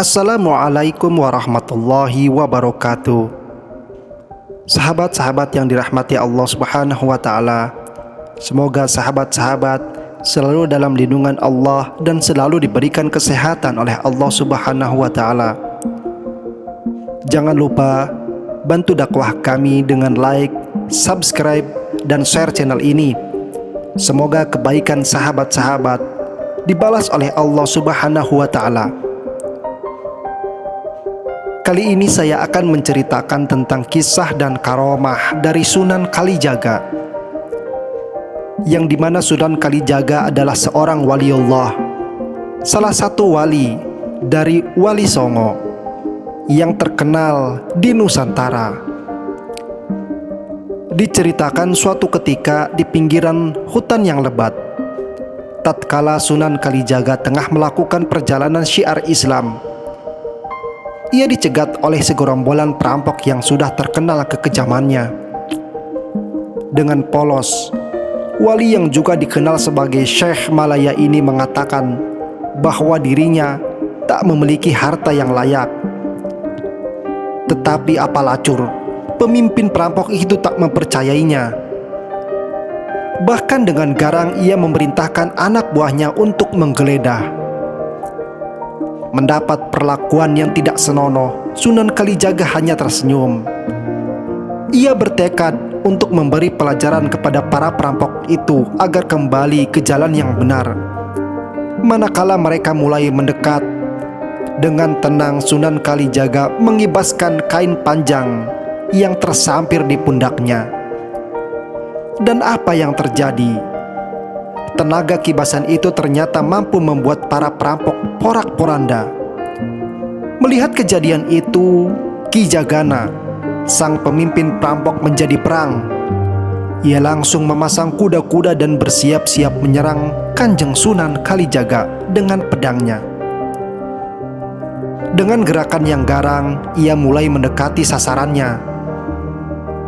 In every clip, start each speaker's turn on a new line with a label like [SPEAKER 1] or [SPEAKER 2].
[SPEAKER 1] Assalamualaikum warahmatullahi wabarakatuh. Sahabat-sahabat yang dirahmati Allah Subhanahu wa Ta'ala, semoga sahabat-sahabat selalu dalam lindungan Allah dan selalu diberikan kesehatan oleh Allah Subhanahu wa Ta'ala. Jangan lupa bantu dakwah kami dengan like, subscribe, dan share channel ini. Semoga kebaikan sahabat-sahabat dibalas oleh Allah Subhanahu wa Ta'ala. Kali ini saya akan menceritakan tentang kisah dan karomah dari Sunan Kalijaga, yang dimana Sunan Kalijaga adalah seorang waliullah, salah satu wali dari Wali Songo yang terkenal di Nusantara. Diceritakan suatu ketika di pinggiran hutan yang lebat, tatkala Sunan Kalijaga tengah melakukan perjalanan syiar Islam, ia dicegat oleh segerombolan perampok yang sudah terkenal kekejamannya. Dengan polos, wali yang juga dikenal sebagai Syekh Malaya ini mengatakan bahwa dirinya tak memiliki harta yang layak. Tetapi apa lacur, pemimpin perampok itu tak mempercayainya. Bahkan dengan garang ia memerintahkan anak buahnya untuk menggeledah. Mendapat perlakuan yang tidak senonoh, Sunan Kalijaga hanya tersenyum. Ia bertekad untuk memberi pelajaran kepada para perampok itu agar kembali ke jalan yang benar. Manakala mereka mulai mendekat, dengan tenang Sunan Kalijaga mengibaskan kain panjang yang tersampir di pundaknya. Dan apa yang terjadi? Tenaga kibasan itu ternyata mampu membuat para perampok porak-poranda. Melihat kejadian itu, Ki Jagana, sang pemimpin perampok, menjadi perang. Ia langsung memasang kuda-kuda dan bersiap-siap menyerang Kanjeng Sunan Kalijaga dengan pedangnya. Dengan gerakan yang garang, ia mulai mendekati sasarannya.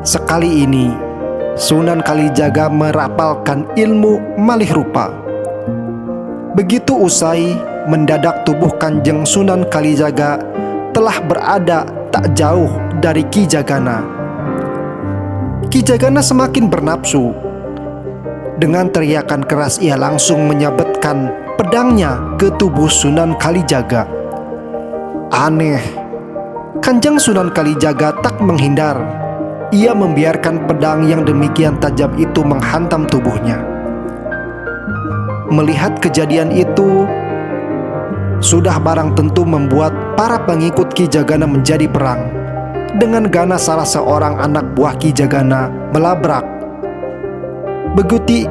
[SPEAKER 1] Sekali ini, Sunan Kalijaga merapalkan ilmu malih rupa. Begitu usai, mendadak tubuh Kanjeng Sunan Kalijaga telah berada tak jauh dari Ki Jagana. Ki Jagana semakin bernafsu. Dengan teriakan keras ia langsung menyabetkan pedangnya ke tubuh Sunan Kalijaga. Aneh, Kanjeng Sunan Kalijaga tak menghindar. Ia membiarkan pedang yang demikian tajam itu menghantam tubuhnya. Melihat kejadian itu, sudah barang tentu membuat para pengikut Ki Jagana menjadi perang. Dengan ganas salah seorang anak buah Ki Jagana melabrak. Begitu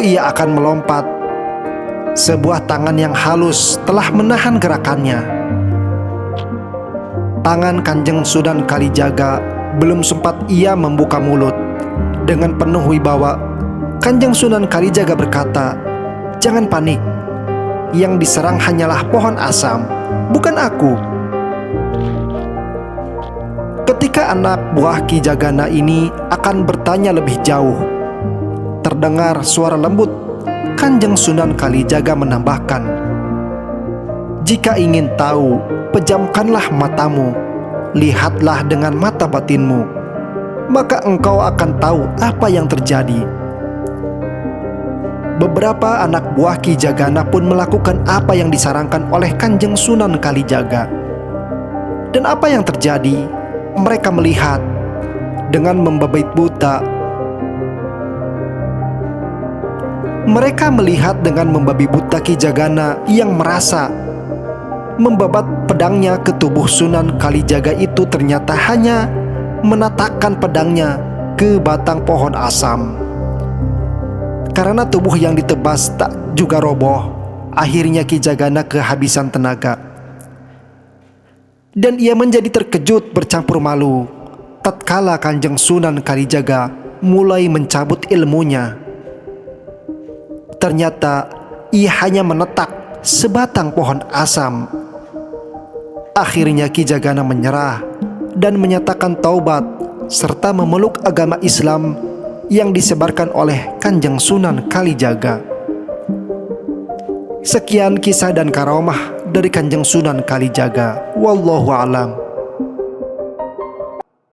[SPEAKER 1] ia akan melompat, sebuah tangan yang halus telah menahan gerakannya. Tangan Kanjeng Sunan Kalijaga belum sempat ia membuka mulut. Dengan penuh wibawa, Kanjeng Sunan Kalijaga berkata, "Jangan panik, yang diserang hanyalah pohon asam, bukan aku." Ketika anak buah Ki Jagana ini akan bertanya lebih jauh, terdengar suara lembut. Kanjeng Sunan Kalijaga menambahkan, "Jika ingin tahu, pejamkanlah matamu, lihatlah dengan mata batinmu, maka engkau akan tahu apa yang terjadi." Beberapa anak buah Ki Jagana pun melakukan apa yang disarankan oleh Kanjeng Sunan Kalijaga. Dan apa yang terjadi? Mereka melihat dengan membabi buta. Mereka melihat dengan membabi buta Ki Jagana yang merasa membabat pedangnya ke tubuh Sunan Kalijaga itu ternyata hanya menatakkan pedangnya ke batang pohon asam. Karena tubuh yang ditebas tak juga roboh, akhirnya Ki Jagana kehabisan tenaga. Dan ia menjadi terkejut bercampur malu tatkala Kanjeng Sunan Kalijaga mulai mencabut ilmunya. Ternyata ia hanya menetak sebatang pohon asam. Akhirnya Ki Jagana menyerah dan menyatakan taubat serta memeluk agama Islam yang disebarkan oleh Kanjeng Sunan Kalijaga. Sekian kisah dan karamah dari Kanjeng Sunan Kalijaga. Wallahu alam.